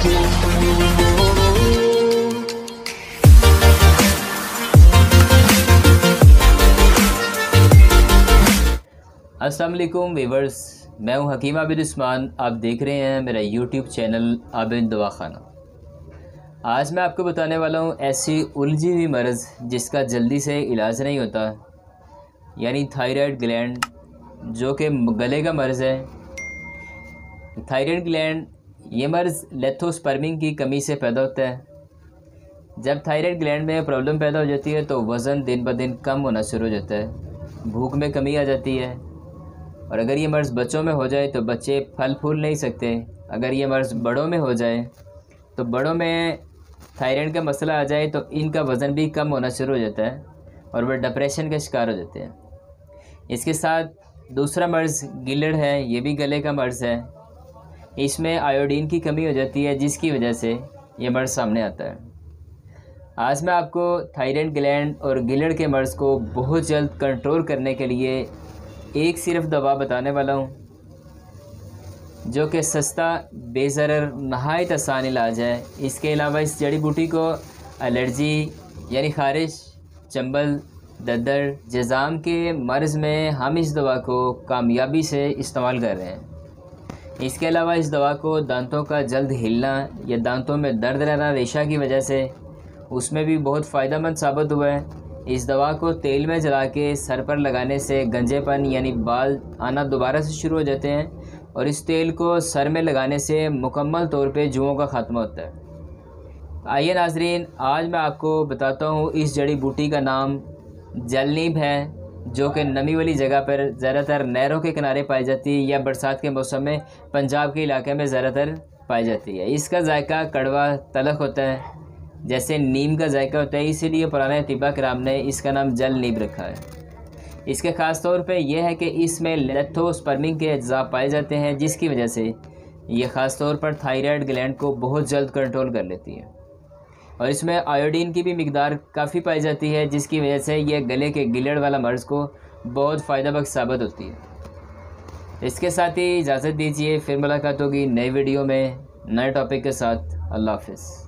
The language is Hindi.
अस्सलाम वालेकुम वीवर्स, मैं हूं हकीम आबिद उस्मान। आप देख रहे हैं मेरा यूट्यूब चैनल आबिद दवाखाना। आज मैं आपको बताने वाला हूं ऐसी उलझी हुई मर्ज़ जिसका जल्दी से इलाज नहीं होता, यानी थायराइड ग्लैंड, जो कि गले का मर्ज़ है। थायराइड ग्लैंड ये मर्ज़ लेथोस्पर्मिन की कमी से पैदा होता है। जब थायराइड ग्लैंड में प्रॉब्लम पैदा हो जाती है तो वज़न दिन ब दिन कम होना शुरू हो जाता है, भूख में कमी आ जाती है। और अगर ये मर्ज़ बच्चों में हो जाए तो बच्चे फल फूल नहीं सकते। अगर ये मर्ज़ बड़ों में हो जाए तो बड़ों में थायराइड का मसला आ जाए तो इनका वज़न भी कम होना शुरू हो जाता है और वह डिप्रेशन का शिकार हो जाते हैं। इसके साथ दूसरा मर्ज़ गिलड़ है, ये भी गले का मर्ज़ है। इसमें आयोडीन की कमी हो जाती है जिसकी वजह से ये मर्ज़ सामने आता है। आज मैं आपको थायराइड ग्लैंड और गिलड़ के मर्ज़ को बहुत जल्द कंट्रोल करने के लिए एक सिर्फ दवा बताने वाला हूँ, जो कि सस्ता, बेज़रर, नहायत आसान इलाज है। इसके अलावा इस जड़ी बूटी को एलर्जी यानी ख़ारिश, चंबल, दद्दर, जज़ाम के मर्ज़ में हम इस दवा को कामयाबी से इस्तेमाल कर रहे हैं। इसके अलावा इस दवा को दांतों का जल्द हिलना या दांतों में दर्द रहना रेशा की वजह से, उसमें भी बहुत फ़ायदेमंद साबित हुआ है। इस दवा को तेल में जला के सर पर लगाने से गंजेपन यानी बाल आना दोबारा से शुरू हो जाते हैं और इस तेल को सर में लगाने से मुकम्मल तौर पे जुओं का ख़ात्मा होता है। आइए नाजरीन, आज मैं आपको बताता हूँ इस जड़ी बूटी का नाम जल नीम है, जो कि नमी वाली जगह पर ज़्यादातर नहरों के किनारे पाई जाती है या बरसात के मौसम में पंजाब के इलाके में ज़्यादातर पाई जाती है। इसका जायका कड़वा तलख होता है, जैसे नीम का जायका होता है, इसीलिए पुराने तिब्बा कराम ने इसका नाम जल नीम रखा है। इसके ख़ास तौर पे यह है कि इसमें लेथोस्पर्मिन के अज्जा पाए जाते हैं, जिसकी वजह से ये ख़ास तौर पर थायराइड ग्लैंड को बहुत जल्द कंट्रोल कर लेती है। और इसमें आयोडीन की भी मिकदार काफ़ी पाई जाती है, जिसकी वजह से यह गले के गिलड़ वाला मर्ज़ को बहुत फ़ायदेमंद साबित होती है। इसके साथ ही इजाज़त दीजिए, फिर मुलाकात होगी नई वीडियो में नए टॉपिक के साथ। अल्लाह हाफ़िज़।